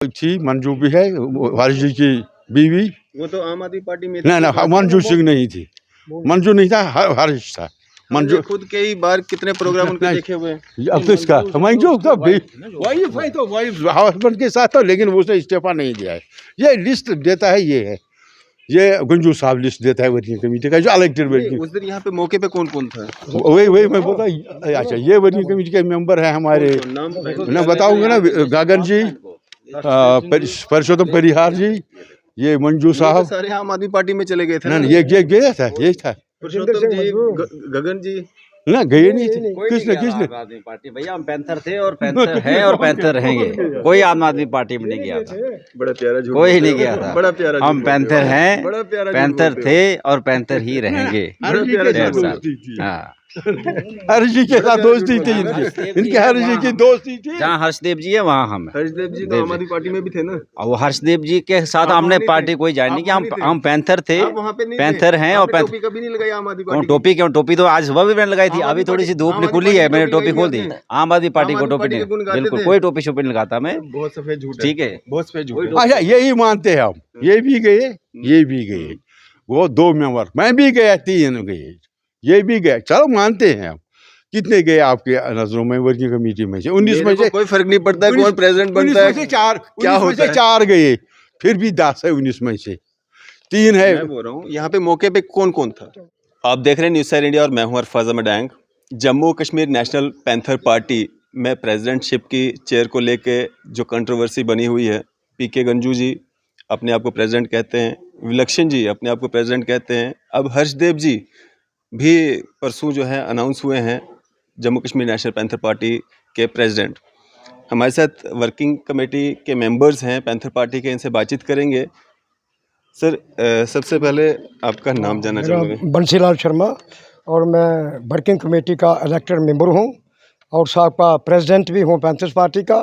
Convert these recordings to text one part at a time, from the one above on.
थी, मंजू भी है, हर्ष जी की बीवी। वो तो आम आदमी पार्टी में ना मंजू सिंह नहीं थी, मंजू नहीं था, हर्ष था। मंजू खुद कई बार कितने प्रोग्राम उनके देखे हुए हैं। अब तो इसका मंजू तो वही हस्बैंड के साथ था, लेकिन उसने इस्तीफा नहीं दिया है। ये लिस्ट देता है, ये है, ये गंजू साहब लिस्ट देता है वर्किंग कमेटी का, जो इलेक्टेड वर्किंग। उस दिन यहाँ पे मौके पे कौन कौन था? वही मैं बोलता। अच्छा, ये वर्किंग कमेटी के मेंबर है हमारे, मैं बताऊंगा ना, गगन जी, परसोत्तम परिहार जी, ये मंजू साहब। सारे आम आदमी पार्टी में चले गए थे ना, ये गया था, ये था परसोत्तम जी, गगन जी ना, गए नहीं थे। किसने आम आदमी पार्टी, भैया हम पैंथर थे और पैंथर है और पैंथर रहेंगे। कोई आम आदमी पार्टी में नहीं गया था, बड़ा प्यारा झूठ, कोई नहीं गया था। बड़ा प्यारा हम पैंथर हैं, बड़ा प्यारा पैंथर थे और पैंथर ही रहेंगे। हर्ष जी के साथ दोस्ती थी इनकी हर्ष जी की दोस्ती थी। जहाँ हर्षदेव जी है वहाँ हम हैं। हर्षदेव जी तो आम आदमी पार्टी में भी थे ना। और वो हर्षदेव जी के साथ हमने पार्टी कोई ज्वाइन नहीं किया। हम पैंथर थे, पैंथर हैं और पैंथर। कभी नहीं लगाई आम आदमी पार्टी। टोपी क्यों? टोपी तो आज सुबह भी मैंने लगाई थी, अभी थोड़ी सी धूप निकली है, मैंने टोपी खोल दी। आम आदमी पार्टी को टोपी नहीं, बिल्कुल कोई टोपी शोपी नहीं लगाता मैं। बहुत सफेद झूठ, ठीक है, बहुत सफेद झूठ। अच्छा, यही मानते हैं हम, ये भी गए, ये भी गए, वो 2 मेंबर, मैं भी गया, 3 गए, ये भी गए, चलो मानते हैं हम। कितने गए आपके नजरों में वर्किंग कमेटी में से? 19 में से कोई फर्क नहीं पड़ता कौन प्रेसिडेंट बनता है। 4 गए, फिर भी 10 है 19 में से 3 है। मैं बोल रहा हूँ यहाँ पे मौके पे कौन कौन था? आप देख रहे हैं न्यूज़ साइड इंडिया और मैं हूँ अरफाज अहमद डैंग। जम्मू कश्मीर नेशनल पैंथर पार्टी में प्रेसिडेंटशिप की चेयर को लेके जो कंट्रोवर्सी बनी हुई है, पीके गंजू जी अपने आप को प्रेसिडेंट कहते हैं, विलक्षण जी अपने आप को प्रेसिडेंट कहते हैं, अब हर्षदेव जी भी परसों जो है अनाउंस हुए हैं जम्मू कश्मीर नेशनल पैंथर पार्टी के प्रेसिडेंट। हमारे साथ वर्किंग कमेटी के मेंबर्स हैं पैंथर पार्टी के, इनसे बातचीत करेंगे। सर, सबसे पहले आपका नाम जानना चाहूँगा। बंसीलाल शर्मा, और मैं वर्किंग कमेटी का इलेक्टेड मेंबर हूँ और साबका प्रेसिडेंट भी हूँ पैंथर्स पार्टी का।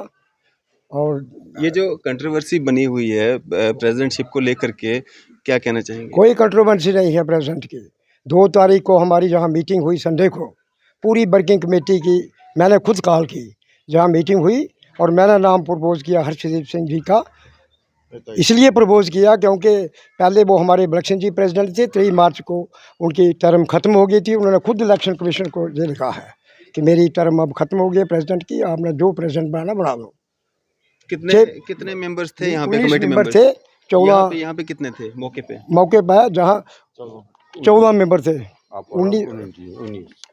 और ये जो कंट्रोवर्सी बनी हुई है प्रेसिडेंटशिप को लेकर के, क्या कहना चाहेंगे? कोई कंट्रोवर्सी नहीं है प्रेसिडेंट की। 2 तारीख को हमारी जहाँ मीटिंग हुई, संडे को, पूरी वर्किंग कमेटी की मैंने खुद कॉल की, जहाँ मीटिंग हुई, और मैंने नाम प्रपोज किया हर्षदेव सिंह जी का। इसलिए प्रपोज किया क्योंकि पहले वो हमारे विलक्षण जी प्रेसिडेंट थे, 3 मार्च को उनकी टर्म ख़त्म हो गई थी। उन्होंने खुद इलेक्शन कमीशन को ये लिखा है कि मेरी टर्म अब ख़त्म हो गई है प्रेसिडेंट की, आपने जो प्रेसिडेंट बनाना बना दो। कितने मेंबर्स थे यहाँ पे? कमेटी मेंबर थे 14। यहाँ पे कितने थे मौके पे? मौके पर जहाँ 14 मेंबर थे,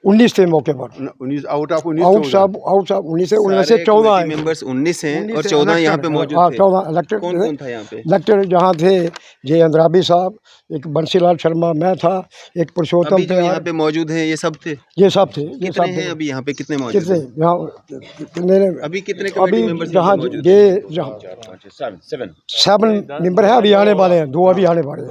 19 थे मौके पर। 19 आउट ऑफ 19 19 है, उनमें से 14 मेंबर्स 19 हैं और 14 यहाँ पे मौजूद थे। 14 इलेक्टेड। कौन था यहाँ पे? इलेक्टेड जहाँ थे जे अंद्राबी साहब, एक बंसीलाल शर्मा मैं था, एक पुरुषोत्तम थे। यहाँ पे मौजूद हैं ये सब थे? ये सब थे। ये सब हैं अभी यहाँ पे कितने मौजूद कितने हैं? यहाँ अभी कितने कमेटी मेंबर्स जहाँ ये 7 मेंबर हैं, अभी आने वाले हैं, 2 अभी आने वाले हैं,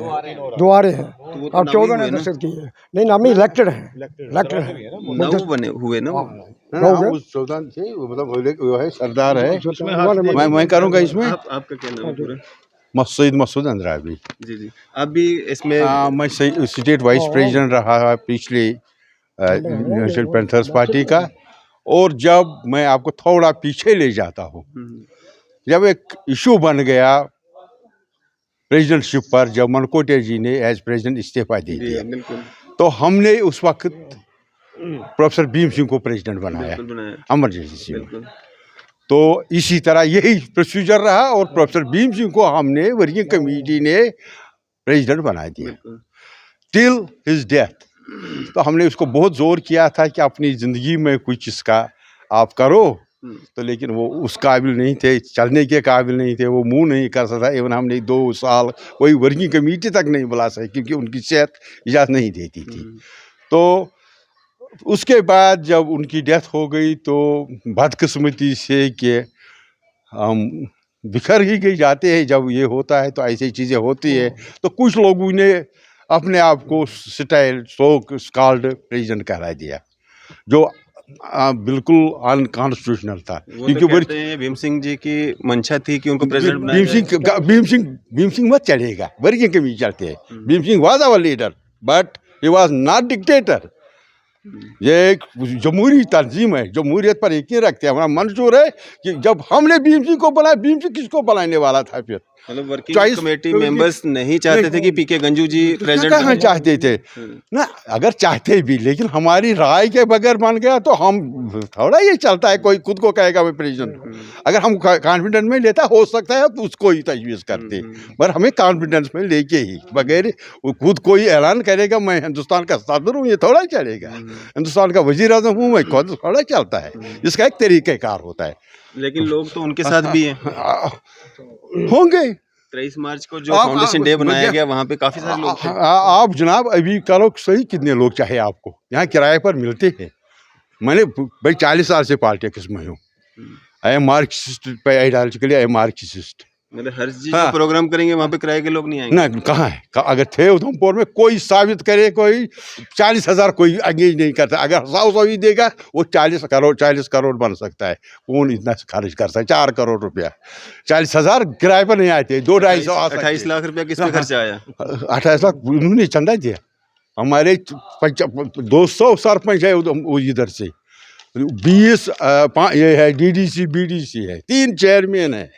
2 आ रहे हैं। अब 14 ने दस्तखत की है। नहीं, नाम इलेक्टेड है, इलेक्टेड है। 9 बने हुए ना। उस 14 थे, मतलब वो है सरदार है। मैं करूँगा इसमें। आपका क्या नाम है पूरा? मसूद अंद्राबी जी। अभी इसमें मैं स्टेट वाइस प्रेसिडेंट रहा है पिछले नेशनल पैंथर्स पार्टी का। और जब मैं आपको थोड़ा पीछे ले जाता हूँ, जब एक इशू बन गया प्रेसिडेंटशिप पर, जब मनकोटे जी ने एज प्रेसिडेंट इस्तीफा दे दिया, तो हमने उस वक्त प्रोफेसर भीम सिंह को प्रेसिडेंट बनाया इमरजेंसी में। तो इसी तरह यही प्रोसीजर रहा और प्रोफेसर भीम सिंह को हमने वर्किंग कमेटी ने प्रेसिडेंट बना दिया टिल हिज डेथ। तो हमने उसको बहुत जोर किया था कि अपनी ज़िंदगी में कुछ इसका आप करो, तो लेकिन वो उस काबिल नहीं थे, चलने के काबिल नहीं थे, वो मुंह नहीं कर सकता। इवन हमने 2 साल कोई वर्किंग कमेटी तक नहीं बुला सके क्योंकि उनकी सेहत इजाज़त नहीं देती थी। तो उसके बाद जब उनकी डेथ हो गई तो बदकिस्मती से कि हम बिखर ही गई जाते हैं, जब ये होता है तो ऐसी चीज़ें होती है। तो कुछ लोगों ने अपने आप को स्टाइल कॉल्ड प्रेसिडेंट कहला दिया, जो बिल्कुल अनकॉन्स्टिट्यूशनल था। क्योंकि भीम सिंह जी की मंशा थी कि उनको प्रेसिडेंट बनाया। भीम सिंह मत चलेगा, वर्किंग कमेटी चलते हैं। Bhim Singh was our leader but he was not dictator. ये एक जमहूरी तंजीम है, जमहूरियत पर यकीन रखते हैं। हमारा मंजूर है कि जब हमने भीम सिंह को बनाया, भीम सिंह किसको बनाने वाला था फिर? मतलब वर्किंग कमेटी मेंबर्स नहीं चाहते थे कि पीके गंजू जी प्रेसिडेंट कहाँ चाहते थे ना, अगर चाहते भी, लेकिन हमारी राय के बगैर बन गया तो हम थोड़ा ये चलता है, कोई खुद को कहेगा मैं प्रेसिडेंट। अगर हम कॉन्फिडेंस में लेता हो सकता है तो उसको ही तजवीज़ करते, पर हमें कॉन्फिडेंस में लेके ही, बगैर खुद कोई ऐलान करेगा मैं हिंदुस्तान का सदर हूँ, ये थोड़ा चलेगा। हिंदुस्तान का वजीर आज़म हूँ मैं, खुद थोड़ा चलता है, इसका एक तरीक़ेकार होता है। लेकिन लोग तो उनके साथ भी हैं। होंगे 23 मार्च को जो फाउंडेशन डे बनाया गया वहाँ पे काफी सारे लोग थे। आप जनाब अभी करो सही, कितने लोग चाहे आपको यहाँ किराए पर मिलते हैं। मैंने भाई 40 साल से पॉलिटिक्स में हूँ। आई एम मार्क्सिस्ट पे आइडियोलॉजिकली आई एम मार्क्सिस्ट। मतलब हर चीज जो प्रोग्राम करेंगे वहाँ पे किराए के लोग नहीं आएंगे ना, कहाँ है? अगर थे उधमपुर में कोई साबित करे, कोई 40,000 कोई एंगेज नहीं करता। अगर 100 ही देगा वो 40 करोड़ बन सकता है। कौन इतना खर्च कर सकता है? 4 करोड़ रुपया, 40,000 किराए पर नहीं आते। 2-2.5 28 लाख रुपया किस पे खर्चा आया? 28 लाख उन्होंने चंदा दिया। हमारे 200 सरपंच है इधर से, 20 ये है DDC BDC है, 3 चेयरमैन है।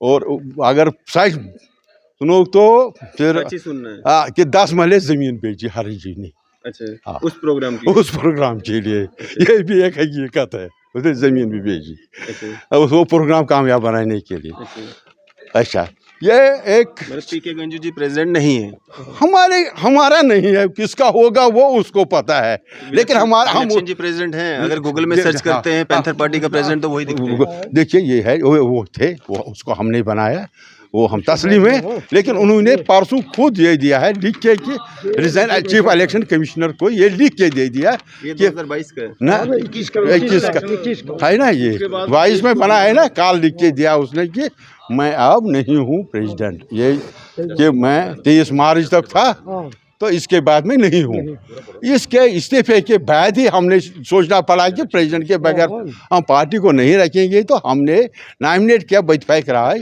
और अगर सच सुनो तो फिर सुनना है कि 10 महले जमीन बेची हरी जी ने। अच्छा, उस प्रोग्राम के लिए ये भी एक हकीकत है, उसने जमीन भी बेची। अच्छा। वो प्रोग्राम कामयाब बनाने के लिए। अच्छा, ये एक पीके गंजू जी प्रेसिडेंट नहीं है, हमारा नहीं है, किसका होगा वो उसको पता है। लेकिन हम जी प्रेसिडेंट हैं। अगर गूगल में सर्च करते हैं पैंथर पार्टी का प्रेसिडेंट तो वही दिखते हैं। देखिए ये है, वो थे, वो उसको हमने बनाया, वो हम तस्लीम है। लेकिन उन्होंने परसों खुद ये दिया है लिख के कि रिजाइन, चीफ इलेक्शन कमिश्नर को ये लिख के दे दिया ये 2022 का ना, 21 का है ना, ये 22 में बना है ना। काल लिख के दिया उसने कि मैं अब नहीं हूँ प्रेसिडेंट, ये कि मैं 23 मार्च तक था, तो इसके बाद में नहीं हूँ। इसके इस्तीफे के बाद ही हमने सोचना पड़ा कि प्रेसिडेंट के बगैर हम पार्टी को नहीं रखेंगे, तो हमने नॉमिनेट किया बैठक राय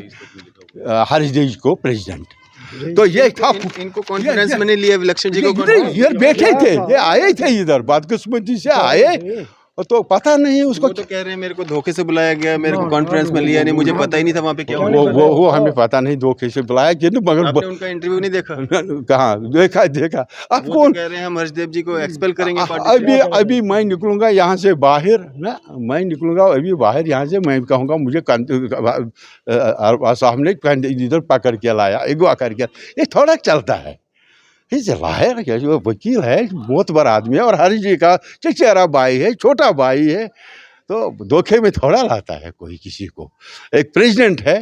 हरीश को प्रेसिडेंट। तो ये था, इनको कॉन्फिडेंस में नहीं लिया विलक्षण जी को। ये बैठे थे, ये आए थे इधर, बदकिस्मती से आए, तो पता नहीं उसको। तो कह रहे हैं मेरे को धोखे से बुलाया गया, मेरे को कॉन्फ्रेंस में लिया नहीं, मुझे पता ही नहीं था वहाँ पे क्या होने वाला है। वो हमें पता नहीं धोखे से बुलाया कि नहीं, मगर आपने उनका इंटरव्यू नहीं देखा? कहाँ देखा। अब कौन कह रहे हैं हम हर्षदेव जी को एक्सपेल करेंगे पार्टी से। अभी मैं निकलूंगा यहाँ से बाहर ना, मैं निकलूंगा अभी बाहर यहाँ से, मैं कहूँगा मुझे साहब ने इधर पकड़ के लाया, अगवा करके। ये थोड़ा चलता है, लायर क्या, जो वकील है, बहुत बड़ा आदमी है, और हरी जी का चचेरा भाई है, छोटा भाई है, तो धोखे में थोड़ा लाता है कोई किसी को। एक प्रेसिडेंट है,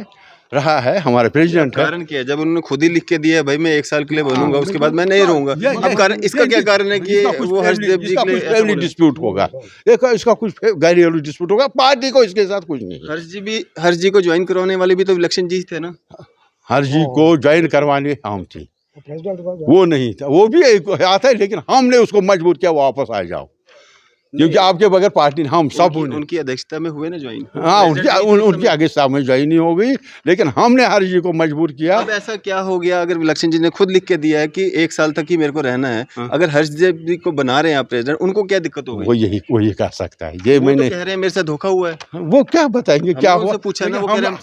रहा है, हमारे प्रेसिडेंट है। कारण क्या है? जब उन्होंने खुद ही लिख के दिया है भाई मैं 1 साल के लिए बनूंगा, उसके बाद मैं नहीं रहूंगा, अब कारण इसका क्या कारण है कि वो हर्षदेव जी के लिए फैमिली डिस्प्यूट होगा, इसका कुछ घरेलू डिस्प्यूट होगा, पार्टी को इसके साथ कुछ नहीं। हर्ष जी को ज्वाइन करवाने वाले भी तो विलक्षण जी थे ना। हर्ष जी को ज्वाइन करवाने हम थे, वो नहीं था, वो भी आता है, लेकिन हमने उसको मजबूर किया वापस आ जाओ, क्योंकि आपके बगैर पार्टी हम सब उनकी अध्यक्षता में हुए ना ज्वाइन। हाँ, उनकी अध्यक्षता में ज्वाइन नहीं हो गई, लेकिन हमने हर जी को मजबूर किया। अब ऐसा क्या हो गया, अगर विलक्षण जी ने खुद लिख के दिया है कि 1 साल तक ही मेरे को रहना है, अगर हर्षदेव जी को बना रहे हैं आप प्रेसिडेंट, उनको क्या दिक्कत हो गई? वो यही कह सकता है। ये मैंने कह रहे हैं मेरे साथ धोखा हुआ है, वो क्या बताएंगे क्या हुआ, पूछा ना, वो कह रहे हैं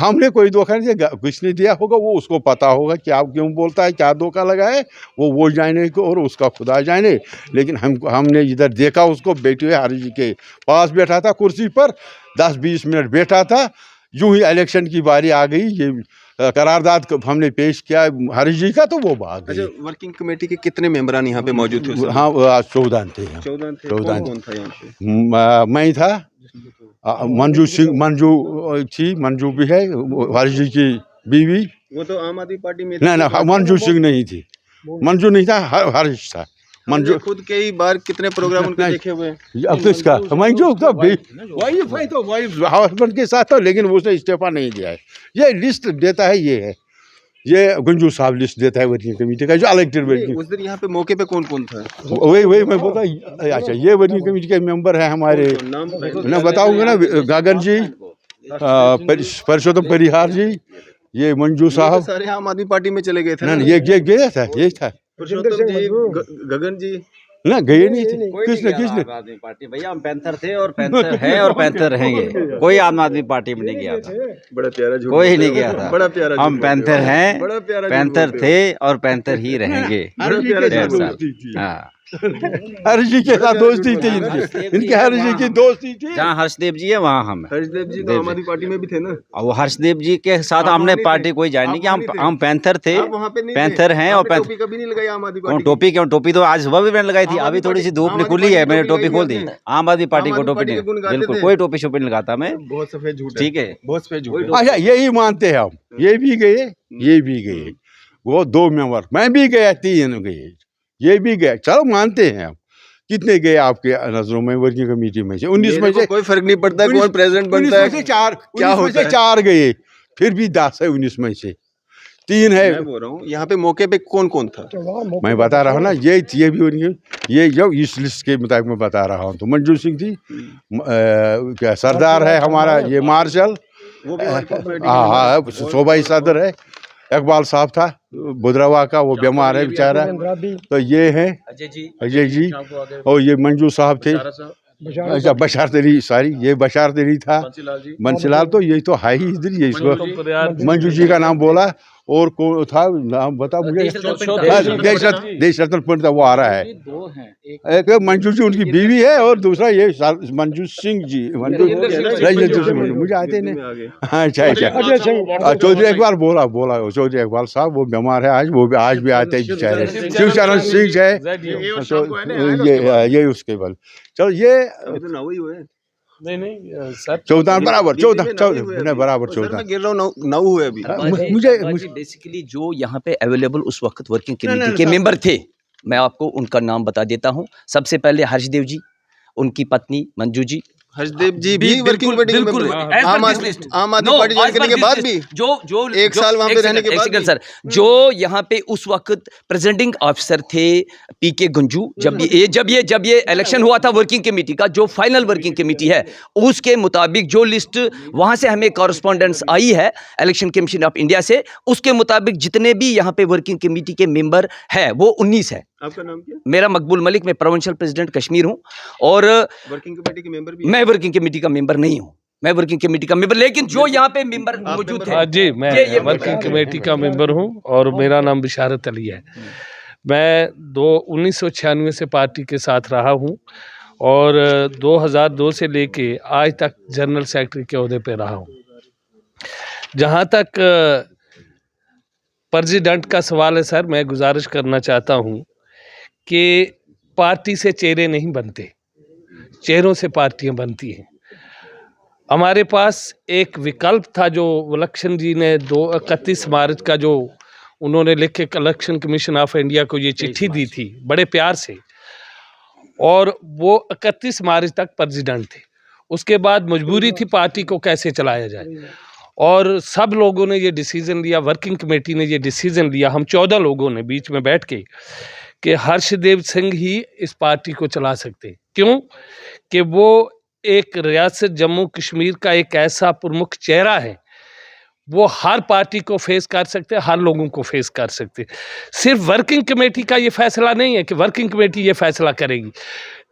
हमने कोई धोखा नहीं दिया, कुछ नहीं दिया होगा, वो उसको पता होगा क्या क्यों बोलता है, क्या धोखा लगा है, वो जाने को और उसका खुदा जाने। लेकिन हमने इधर देखा उसको बैठे हुए, हरी जी के पास बैठा था कुर्सी पर, 10-20 मिनट बैठा था, यूं ही इलेक्शन की बारी आ गई, ये करारदाद हमने पेश किया हरी जी का, तो वो भाग गए। अच्छा, वर्किंग कमेटी के कितने मेंबरान यहाँ पे मौजूद थे? हाँ, 14 थे। 14 कौन था यहाँ पे? मैं था, मंजू भी है, हरी जी की बीवी। वो तो आम आदमी पार्टी में ना, मंजू सिंह नहीं थी, मंजू नहीं था, हरीश था। मंजू खुद कई बार कितने प्रोग्राम उनके देखे हुए हैं। अब तो इसका मंजू तो वाइफ हस्बैंड के साथ था, लेकिन उसने इस्तीफा नहीं दिया है। ये लिस्ट देता है, ये गंजू साहब लिस्ट देता है वर्किंग कमेटी का, जो इलेक्टेड वर्किंग। उस दिन यहाँ पे मौके पे कौन था? वही मैं बोलता। अच्छा, ये वर्किंग कमेटी के मेंबर है हमारे, मैं बताऊंगा ना, गगन जी, परशोत्तम परिहार जी, ये मंजू साहब, सारे आम आदमी पार्टी में चले गए थे ना। ये गया था, ये था परशोत्तम जी, गगन जी, ना गए नहीं थे। कोई किसने नहीं गया किसने आम आदमी पार्टी, भैया हम पैंथर थे और पैंथर हैं और पैंथर रहेंगे। कोई आम आदमी पार्टी में नहीं गया था, बड़ा प्यारा झूठ कोई बोलते नहीं हो। गया था। बड़ा प्यारा हम झूठ बोलते पैंथर हो। हैं, बड़ा प्यारा झूठ पैंथर बोलते हो। थे और पैंथर ही रहेंगे। हर जी के प्यारा साथ झूठ दोस्ती थी। हाँ, हर जी के साथ दोस्ती थी इनकी हर जी की दोस्ती थी। जहाँ हर्षदेव जी है वहाँ हम हैं। हर्षदेव जी तो आम आदमी पार्टी में भी थे ना। और वो हर्षदेव जी के साथ आप हमने वहाँ नहीं पार्टी थे? कोई ज्वाइन नहीं आप किया, वहाँ नहीं थे? हम पैंथर थे, आप वहाँ पे नहीं थे? पैंथर हैं और आपने पैंथर। टोपी कभी नहीं लगाई आम आदमी कौन पार्टी टोपी क्यों? टोपी तो आज सुबह भी मैंने लगाई थी, आम अभी आदमी थोड़ी सी पार्टी- धूप आम निकली आदमी है, पार्टी मैंने की टोपी खोल दी। आपने? आम आदमी पार्टी आम को आदमी टोपी पार्टी के गुण नहीं, गाते बिल्कुल थे? कोई टोपी शोपी नहीं लगाता मैं। बहुत सफेद झूठ है। ठीक है, बहुत सफेद झूठ है। अच्छा यही मानते हैं हम, ये भी गए, ये भी गए, वो 2 मेंबर, मैं भी गया, 3 गए, ये भी गए, चलो मानते हैं हम। कितने गए आपके नजरों में वर्किंग कमेटी में से? 19 में मेरे को से कोई फर्क नहीं पड़ता कौन प्रेसिडेंट 19 बनता में से है। 4, क्या 19 में होता से है? 4 गए, फिर भी 10 है 19 में से 3 है। मैं बोल रहा हूँ यहाँ पे मौके पे कौन कौन था? मैं बता रहा हूँ ना, ये भी उनकी, ये जो इस लिस्ट के मुताबिक मैं बता रहा हूँ। तो मंजू सिंह थी, क्या सरदार है हमारा, ये मार्शल, वो भी वर्किंग पार्टी हाँ हाँ सूबाई सदर है, इकबाल साहब था बुधरवा का, वो बीमार है बेचारा। तो ये है अजय जी, और ये मंजू साहब थे, अच्छा बशारत अली, सॉरी ये बशारत अली था, बंसीलाल, तो ये तो है ही इधर, ये इसको मंजू जी का नाम बोला। और कौन था नाम बता मुझे? देश रत्न पंडित, वो आ रहा है। एक मंजू जी उनकी बीवी है, और दूसरा ये मंजू सिंह जी, राजेंद्र सिंह, मुझे आते नहीं। हाँ अच्छा अच्छा, चौधरी इकबाल बोला चौधरी इकबाल साहब, वो बीमार है आज, वो भी आज भी आते हैं बेचारे। शिवचरण सिंह है, ये उसके बल। चलो ये अभी तो नौ ही हुए। नहीं सर, 14 बराबर, 14 बराबर सर 14। मैं गिर रहा हूँ, नौ हुए अभी। मुझे बेसिकली जो यहाँ पे अवेलेबल उस वक्त वर्किंग कमेटी के मेंबर थे, मैं आपको उनका नाम बता देता हूँ। सबसे पहले हर्षदेव जी, उनकी पत्नी मंजू जी, हर्षदेव जी भी वर्किंग पार्टी के बिल्कुल मेंबर हैं। आम आदमी पार्टी ज्वाइन करने के बाद भी जो एक साल वहाँ पे रहने के बाद भी। सर, जो यहाँ पे उस वक्त प्रेजेंटिंग ऑफिसर थे पीके गंजू, जब ये इलेक्शन हुआ था वर्किंग कमेटी का, जो फाइनल वर्किंग कमेटी है उसके मुताबिक जो लिस्ट वहाँ से हमें कॉरेस्पॉन्डेंस आई है इलेक्शन कमीशन ऑफ इंडिया से, उसके मुताबिक जितने भी यहाँ पे वर्किंग कमेटी के मेंबर है वो 19 है। आपका नाम क्या? मेरा मकबूल मलिक, मैं प्रोविंशियल प्रेसिडेंट कश्मीर हूँ, और वर्किंग कमेटी के मेंबर भी मैं वर्किंग कमेटी का मेंबर नहीं हूँ, मैं वर्किंग कमेटी का मेंबर, लेकिन जो यहाँ पे मेंबर मौजूद थे। हाँ जी, मैं ये वर्किंग कमेटी का मेंबर हूँ और मेरा नाम बिशारत अली है। मैं 1996 से पार्टी के साथ रहा हूँ और 2002 से लेके आज तक जनरल सेक्रेटरी के ओहदे पे रहा हूँ। जहाँ तक प्रेसिडेंट का सवाल है सर, मैं गुजारिश करना चाहता हूँ कि पार्टी से चेहरे नहीं बनते, चेहरों से पार्टियां बनती हैं। हमारे पास एक विकल्प था जो इलेक्शन जी ने 31 मार्च का जो उन्होंने लिख के इलेक्शन कमीशन ऑफ इंडिया को ये चिट्ठी दी थी बड़े प्यार से, और वो 31 मार्च तक प्रेसिडेंट थे। उसके बाद मजबूरी थी पार्टी को कैसे चलाया जाए, और सब लोगों ने ये डिसीज़न लिया, वर्किंग कमेटी ने ये डिसीज़न लिया, हम 14 लोगों ने बीच में बैठ के, कि हर्षदेव सिंह ही इस पार्टी को चला सकते। क्यों? कि वो एक रियासत जम्मू कश्मीर का एक ऐसा प्रमुख चेहरा है, वो हर पार्टी को फेस कर सकते, हर लोगों को फेस कर सकते। सिर्फ वर्किंग कमेटी का ये फैसला नहीं है कि वर्किंग कमेटी ये फैसला करेगी।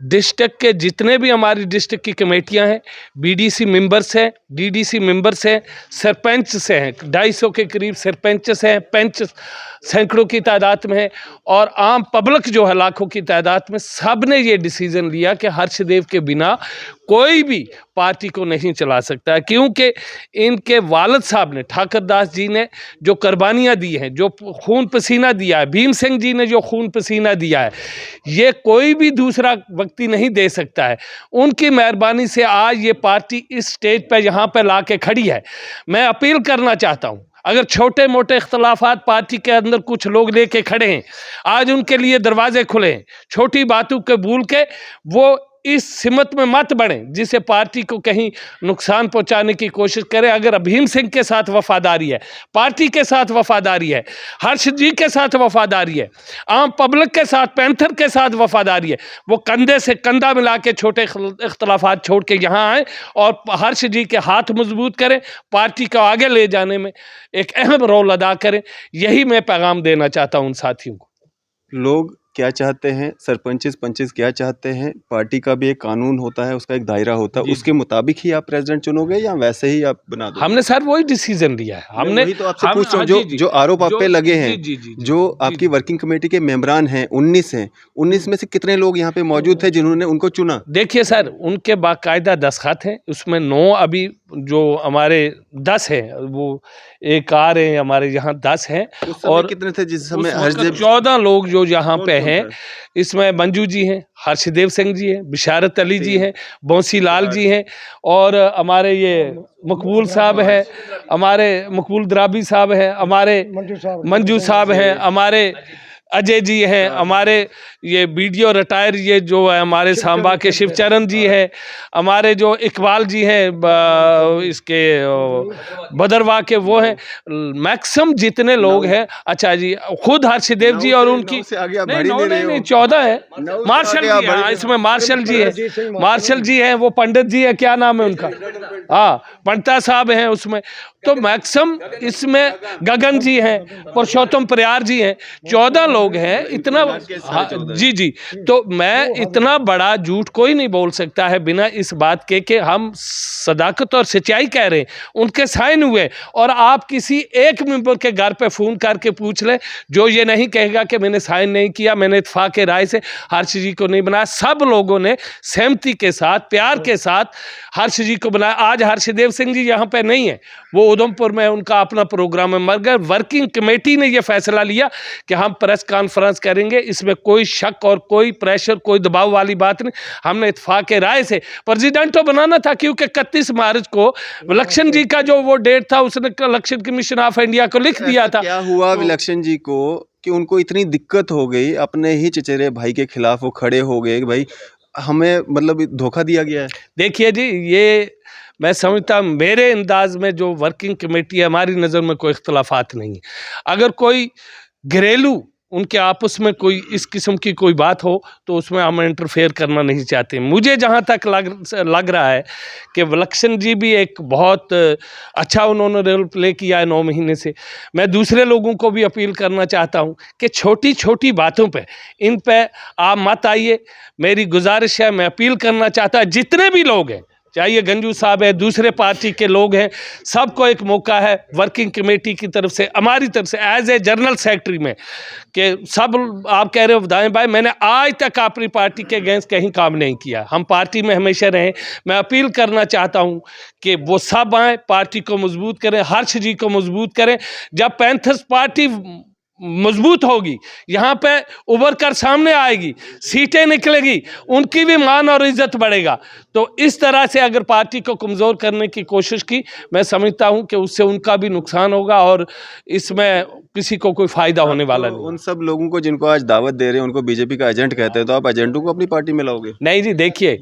डिस्ट्रिक्ट के जितने भी हमारी डिस्ट्रिक्ट की कमेटियां हैं, बीडीसी मेंबर्स हैं, डीडीसी मेंबर्स हैं, सरपंच से हैं, 250 के करीब सरपंच हैं, पंच सैकड़ों की तादाद में है, और आम पब्लिक जो है लाखों की तादाद में, सब ने ये डिसीज़न लिया कि हर्षदेव के बिना कोई भी पार्टी को नहीं चला सकता, क्योंकि इनके वालिद साहब ने, ठाकर दास जी ने जो कुर्बानियाँ दी हैं, जो खून पसीना दिया है, भीम सिंह जी ने जो खून पसीना दिया है, ये कोई भी दूसरा व्यक्ति नहीं दे सकता है। उनकी मेहरबानी से आज ये पार्टी इस स्टेज पर यहाँ पर ला के खड़ी है। मैं अपील करना चाहता हूँ, अगर छोटे मोटे इख्तलाफात पार्टी के अंदर कुछ लोग लेके खड़े हैं, आज उनके लिए दरवाजे खुले हैं। छोटी बातों के भूल के वो इस सिमत में मत बढ़े जिसे पार्टी को कहीं नुकसान पहुंचाने की कोशिश करे। अगर भीम सिंह के साथ वफादारी है, पार्टी के साथ वफादारी है, हर्ष जी के साथ वफादारी है, आम पब्लिक के साथ, पैंथर के साथ वफादारी है, वो कंधे से कंधा मिला के छोटे इख्तलाफात छोड़ के यहाँ आए और हर्ष जी के हाथ मजबूत करें, पार्टी को आगे ले जाने में एक अहम रोल अदा करें। यही मैं पैगाम देना चाहता हूँ उन साथियों को। लोग क्या चाहते हैं, सरपंचेस पंचेस क्या चाहते हैं, पार्टी का भी एक कानून होता है, उसका एक दायरा होता है, उसके मुताबिक ही आप प्रेसिडेंट चुनोगे या वैसे ही आप बना दो? हमने सर वही डिसीजन लिया है। हमने वही तो आपसे पूछ रहा हूँ, जो आरोप आप पे लगे हैं, जो आपकी वर्किंग कमेटी के मेंबरान हैं 19 हैं, 19 में से कितने लोग यहाँ पे मौजूद थे जिन्होंने उनको चुना? देखिए सर, उनके बाकायदा दस्तखत हैं, उसमें 9 अभी जो हमारे 10 हैं, वो एक आ रहे हैं हमारे यहाँ 10 हैं। और कितने थे जिस समय? 14 लोग जो यहाँ पे हैं, इसमें मंजू जी हैं, हर्षदेव सिंह जी हैं, बिशारत अली जी हैं, बौसी लाल जी हैं, और हमारे ये मकबूल साहब हैं, हमारे मकबूल द्राबी साहब हैं, हमारे मंजू साहब हैं, हमारे अजय जी हैं, हमारे ये वीडियो रिटायर ये जो है हमारे सांबा के शिवचरण जी हैं, हमारे जो इकबाल जी हैं इसके भदरवाह के वो हैं, मैक्सिमम जितने लोग हैं। अच्छा जी, खुद हर्षदेव जी और उनकी नहीं 14 है। मार्शल जी हैं, इसमें मार्शल जी हैं, मार्शल जी हैं, वो पंडित जी है, क्या नाम है उनका, हाँ पंडिता साहब हैं उसमें। तो मैक्सिमम इसमें गगन जी हैं, पुरुषोत्तम प्रयार जी हैं, 14 लोग हैं। इतना हाँ, जी तो मैं इतना बड़ा झूठ कोई नहीं बोल सकता है बिना इस बात के कि हम सदाकत और सच्चाई कह रहे हैं। उनके साइन हुए, और आप किसी एक मेंबर के घर पे फ़ोन करके पूछ ले, जो ये नहीं कहेगा कि मैंने साइन नहीं किया, मैंने इत्फाक राय से हर्ष जी को नहीं बनाया। सब लोगों ने सहमति के साथ, प्यार के साथ हर्ष जी को बनाया। आज हर्षदेव सिंह जी यहाँ पे नहीं है, वो उधमपुर में उनका अपना प्रोग्राम है, मगर वर्किंग कमेटी ने यह फैसला लिया कि हम प्रेस कॉन्फ्रेंस करेंगे। इसमें कोई शक और कोई प्रेशर, कोई दबाव वाली बात नहीं। हमने इत्फाक राय से प्रेसिडेंट तो बनाना था, क्योंकि 31 मार्च को विलक्षण जी का जो वो डेट था, उसने इलेक्शन कमीशन ऑफ इंडिया को लिख दिया था। क्या हुआ विलक्षण जी को कि उनको इतनी दिक्कत हो गई, अपने ही चचेरे भाई के खिलाफ वो खड़े हो गए कि भाई हमें मतलब धोखा दिया गया है? देखिए जी, ये मैं समझता, मेरे अंदाज में जो वर्किंग कमेटी है, हमारी नज़र में कोई इख्तलाफात नहीं है। अगर कोई घरेलू उनके आपस में कोई इस किस्म की कोई बात हो तो उसमें हम इंटरफेयर करना नहीं चाहते। मुझे जहाँ तक लग रहा है कि विलक्षण जी भी एक बहुत अच्छा उन्होंने रोल प्ले किया है 9 महीने से। मैं दूसरे लोगों को भी अपील करना चाहता हूँ कि छोटी छोटी बातों पे, इन पे आप मत आइए। मेरी गुजारिश है, मैं अपील करना चाहता हूँ, जितने भी लोग हैं, चाहे गंजू साहब है, दूसरे पार्टी के लोग हैं, सबको एक मौका है वर्किंग कमेटी की तरफ से, हमारी तरफ से एज ए जनरल सेक्रेटरी में, कि सब आप कह रहे हो दाएं बाएं, मैंने आज तक अपनी पार्टी के अगेंस्ट कहीं काम नहीं किया। हम पार्टी में हमेशा रहें। मैं अपील करना चाहता हूं कि वो सब आएँ, पार्टी को मजबूत करें, हर्ष जी को मजबूत करें। जब पैंथर्स पार्टी मजबूत होगी, यहाँ पे उभर कर सामने आएगी, सीटें निकलेगी, उनकी भी मान और इज्जत बढ़ेगा। तो इस तरह से अगर पार्टी को कमज़ोर करने की कोशिश की, मैं समझता हूँ कि उससे उनका भी नुकसान होगा और इसमें किसी को कोई फ़ायदा होने वाला नहीं। उन सब लोगों को जिनको आज दावत दे रहे हैं, उनको बीजेपी का एजेंट कहते हैं, तो आप एजेंटों को अपनी पार्टी में लाओगे? नहीं जी, देखिए,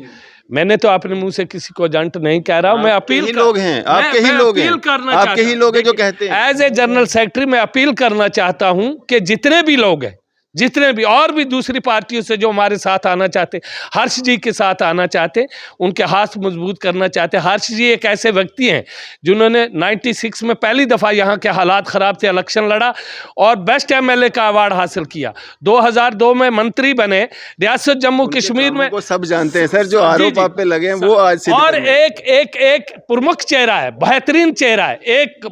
मैंने तो अपने मुंह से किसी को एजेंट नहीं कह रहा हूँ। मैं अपील लोग हैं, आपके ही लोग हैं, आपके ही लोग हैं जो कहते हैं। एज ए जनरल सेक्रेटरी मैं अपील करना चाहता हूँ कि जितने भी लोग हैं, जितने भी और भी दूसरी पार्टियों से जो हमारे साथ आना चाहते, हर्ष जी के साथ आना चाहते, उनके हाथ मजबूत करना चाहते। हर्ष जी एक ऐसे व्यक्ति हैं जिन्होंने 96 में पहली दफ़ा यहाँ के हालात ख़राब थे, इलेक्शन लड़ा और बेस्ट एमएलए का अवार्ड हासिल किया। 2002 में मंत्री बने रियासत जम्मू कश्मीर में। वो सब जानते हैं सर, जो आरोप आप पे लगे हैं वो आज। और एक प्रमुख चेहरा है, बेहतरीन चेहरा है, एक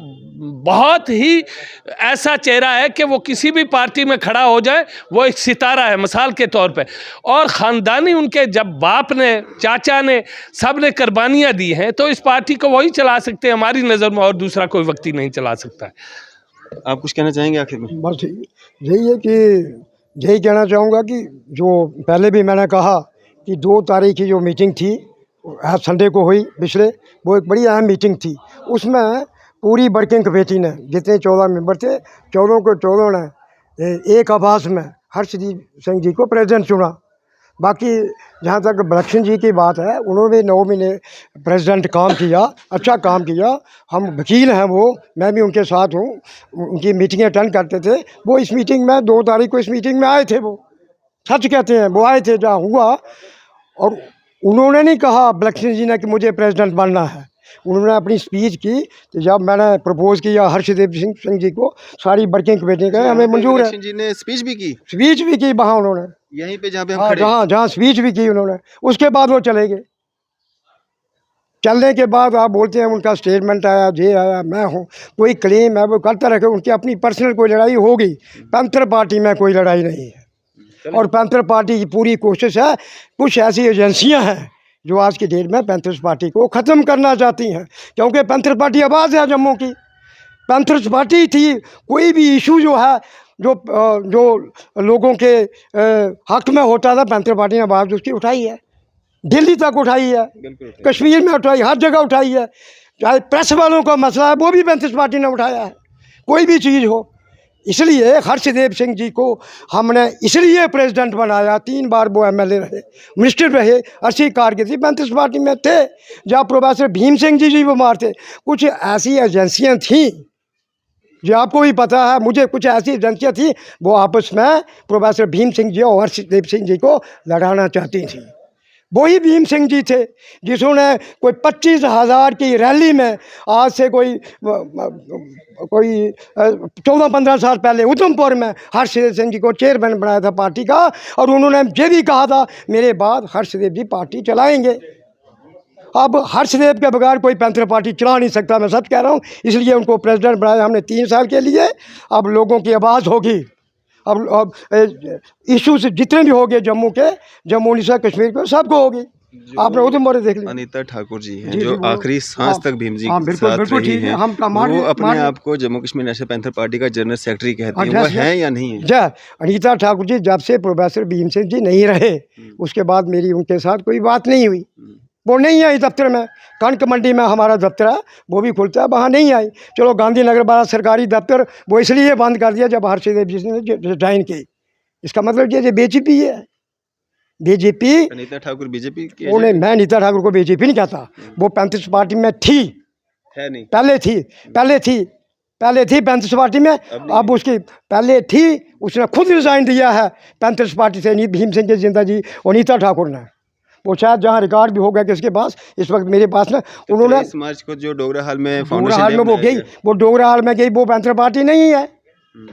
बहुत ही ऐसा चेहरा है कि वो किसी भी पार्टी में खड़ा हो जाए, वो एक सितारा है मिसाल के तौर पे। और ख़ानदानी उनके जब बाप ने, चाचा ने, सब ने कुर्बानियाँ दी हैं, तो इस पार्टी को वही चला सकते हैं हमारी नज़र में, और दूसरा कोई व्यक्ति नहीं चला सकता है। आप कुछ कहना चाहेंगे आखिर में? बस यही है कि यही कहना चाहूँगा कि जो पहले भी मैंने कहा कि 2 तारीख की जो मीटिंग थी, संडे को हुई पिछले, वो एक बड़ी अहम मीटिंग थी। उसमें पूरी वर्किंग कमेटी ने, जितने 14 मेंबर थे, 14 को 14 ने एक आवाज़ में हर्षदीप सिंह जी को प्रेसिडेंट चुना। बाकी जहाँ तक विलक्षण जी की बात है, उन्होंने 9 महीने प्रेसिडेंट काम किया, अच्छा काम किया। हम वकील हैं, वो मैं भी उनके साथ हूँ, उनकी मीटिंगें अटेंड करते थे। वो इस मीटिंग में 2 तारीख को इस मीटिंग में आए थे, वो सच कहते हैं, वो आए थे जहाँ हुआ। और उन्होंने नहीं कहा विलक्षण जी ने कि मुझे प्रेसिडेंट बनना है, उन्होंने अपनी स्पीच की, तो जब मैंने प्रपोज किया हर्षदेव सिंह जी को, सारी वर्किंग कमेटी का हमें मंजूर है। इलेक्शन जी ने स्पीच भी की स्पीच भी की वहाँ उन्होंने, यहीं पे जहाँ पे हम हाँ खड़े हैं। जहाँ जहाँ स्पीच भी की उन्होंने, उसके बाद वो चले गए। चलने के बाद आप बोलते हैं उनका स्टेटमेंट आया, ये आया, मैं हूँ, कोई क्लेम है वो करता रखे, उनकी अपनी पर्सनल कोई लड़ाई होगी, पैंथर पार्टी में कोई लड़ाई नहीं है। और पैंथर पार्टी की पूरी कोशिश है, कुछ ऐसी एजेंसियां हैं जो आज की डेट में पैंथर्स पार्टी को ख़त्म करना चाहती हैं, क्योंकि पैंथर पार्टी आवाज़ है जम्मू की, पैंथर्स पार्टी थी। कोई भी इशू जो है जो लोगों के हक में होता था, पैंथर पार्टी ने आवाज़ उसकी उठाई है, दिल्ली तक उठाई है, कश्मीर में उठाई, हर जगह उठाई है। चाहे प्रेस वालों का मसला है वो भी पैंथर्स पार्टी ने उठाया है, कोई भी चीज़ हो। इसलिए हर्षदेव सिंह जी को हमने इसलिए प्रेसिडेंट बनाया, 3 बार वो एमएलए रहे, मिनिस्टर रहे, अच्छी कारकर्दगी पैंथर्स पार्टी में थे। जब प्रोफेसर भीम सिंह जी बीमार थे, कुछ ऐसी एजेंसियां थीं जो आपको भी पता है, मुझे कुछ ऐसी एजेंसियां थी, वो आपस में प्रोफेसर भीम सिंह जी और हर्षदेव सिंह जी को लड़ाना चाहती थी। वही भीम सिंह जी थे जिन्होंने कोई 25,000 की रैली में, आज से कोई 14-15 साल पहले उधमपुर में हर्षदेव सिंह जी को चेयरमैन बनाया था पार्टी का, और उन्होंने ये भी कहा था मेरे बाद हर्षदेव जी पार्टी चलाएंगे। अब हर्षदेव के बगैर कोई पैंथर पार्टी चला नहीं सकता, मैं सच कह रहा हूँ। इसलिए उनको प्रेसिडेंट बनाया हमने 3 साल के लिए। अब लोगों की आवाज़ होगी, अब इश्यूज जितने भी हो गए जम्मू से कश्मीर पे, सबको होगी। आपने उधमपुर देख लिया, अनीता ठाकुर जी हैं जी, जो वो- आखिरी सांस हाँ, तक भीम जी हाँ, के बिल्कुल, साथ बिल्कुल रही ठीक है। हैं। हम मान- वो अपने मान- आप को जम्मू कश्मीर नेशनल पैंथर पार्टी का जनरल सेक्रेटरी कहती हैं, हाँ, वो yes, हैं yes। या नहीं है? जय अनीता ठाकुर जी, जब से प्रोफेसर भीम सिंह जी नहीं रहे, उसके बाद मेरी उनके साथ कोई बात नहीं हुई। वो नहीं आई दफ्तर में, कणक मंडी में हमारा दफ्तर है, वो भी खुलता है, वहाँ नहीं आई। चलो गांधीनगर वाला सरकारी दफ्तर वो इसलिए बंद कर दिया जब हर्षदेव जी ने ज्वाइन की। इसका मतलब ये बीजेपी है, बीजेपी। अनीता ठाकुर बीजेपी की उन्हें, मैं अनीता ठाकुर को बीजेपी नहीं कहता, वो पैंथर्स पार्टी में थी, है नहीं? पहले थी पैंथर्स पार्टी में। अब उसकी पहले थी, उसने खुद रिज़ाइन दिया है पैंथर्स पार्टी से, भीम सिंह के जिंदा जी अनीता ठाकुर ने। वो शायद जहाँ रिकॉर्ड भी हो गया किसके पास, इस वक्त मेरे पास ना। उन्होंने 23 मार्च को जो डोगरा हाल में डोगरा हाल में वो गई, वो डोगरा हाल में गई, वो पैंथर पार्टी नहीं है।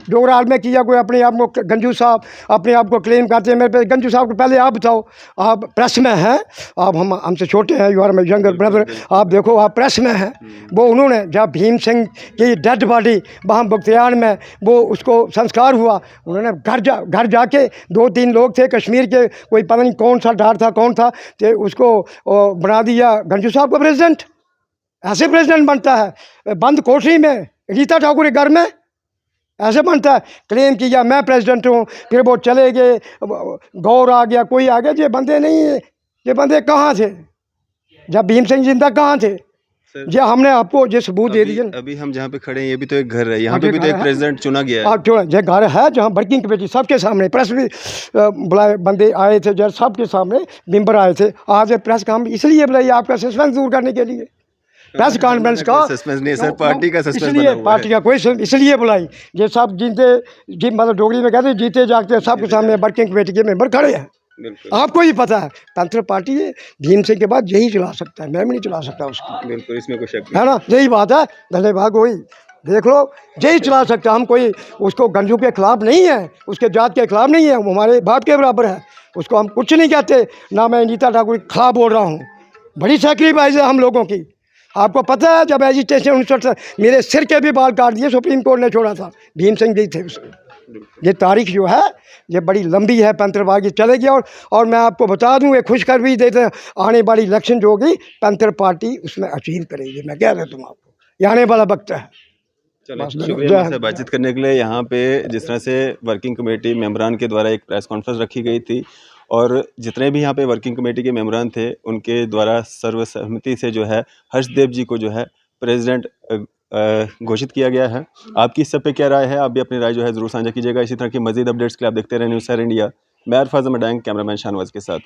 डोगरा हाल में किया कोई अपने आप को, गंजू साहब अपने आप को क्लेम करते हैं। मेरे पे गंजू साहब को पहले आप बताओ, आप प्रेस में हैं, आप हमसे छोटे हैं, you are my younger brother, आप देखो आप प्रेस में हैं। वो उन्होंने जब भीम सिंह की डेड बॉडी वहाँ बख्तियार में वो उसको संस्कार हुआ, उन्होंने घर जाके 2-3 लोग थे कश्मीर के, कोई पता नहीं कौन सा डार था कौन था, तो उसको बना दिया गंजू साहब को प्रेसिडेंट। ऐसे प्रेसिडेंट बनता है बंद कोठरी में, रीता ठाकुर के घर में ऐसे बनता है। क्लेम किया मैं प्रेसिडेंट हूँ, फिर वो चले गए, गौर आ गया, कोई आ गया। ये बंदे नहीं है, ये बंदे कहाँ थे जब भीम सिंह जिंदा, कहाँ थे? ये हमने आपको ये सबूत दे दिए। अभी हम जहाँ पे खड़े हैं, ये भी तो एक घर है, यहाँ पे भी तो एक प्रेसिडेंट चुना गया है। आप जो ये घर है जहाँ वर्किंग कमेटी सबके सामने, प्रेस भी बुलाए, बंदे आए थे जब सबके सामने मेंबर आए थे। आज प्रेस का हम इसलिए बुलाइए आपका सस्पेंस दूर करने के लिए, प्रेस कॉन्फ्रेंस का सस्पेंस नहीं सर, पार्टी का सस्पेंस इसलिए, पार्टी का कोई इसलिए बुलाई, ये सब जीते मतलब डोगरी में कहते जीते जागते सबके सामने वर्किंग कमेटी के मेंबर खड़े हैं। आपको ही पता है पैंथर पार्टी भीम सिंह के बाद यही चला सकता है, मैं भी नहीं चला सकता उसको, बिल्कुल, इसमें कोई शक है ना? यही बात है, धन्यवाद। वही देख लो, यही चला सकता। हम कोई उसको गंजू के खिलाफ नहीं है, उसके जात के खिलाफ नहीं है, वो हमारे बाप के बराबर है, उसको हम कुछ नहीं कहते। ना मैं अनीता ठाकुर के खिलाफ बोल रहा हूँ, बड़ी सैक्रिफाइस है हम लोगों की। आपको पता है जब एजिटेशन 19 मेरे सिर के भी बाल काट दिए, सुप्रीम कोर्ट ने छोड़ा था, भीम सिंह जी थे उसमें। ये तारीख जो है ये बड़ी लंबी है, पैंथर की चलेगी। और मैं आपको बता दूं, एक खुशखबरी देते हैं, आने वाली इलेक्शन जो होगी पैंथर पार्टी उसमें अचीव करेगी, मैं कह देता हूँ आपको, ये आने वाला वक्त है। शुक्रिया हमसे बातचीत करने के लिए। यहाँ पे जिस तरह से वर्किंग कमेटी मेंबरान के द्वारा एक प्रेस कॉन्फ्रेंस रखी गई थी, और जितने भी यहाँ पे वर्किंग कमेटी के मेंबरान थे उनके द्वारा सर्वसम्मति से जो है हर्षदेव जी को जो है प्रेसिडेंट घोषित किया गया है। आपकी इस सब पे क्या राय है? आप भी अपनी राय जो है ज़रूर साझा कीजिएगा। इसी तरह की मजीद अपडेट्स के लिए आप देखते रहें न्यूज़ सैर इंडिया। मैं अरफाज़ मडैंग, कैमरामैन शाहनवाज के साथ।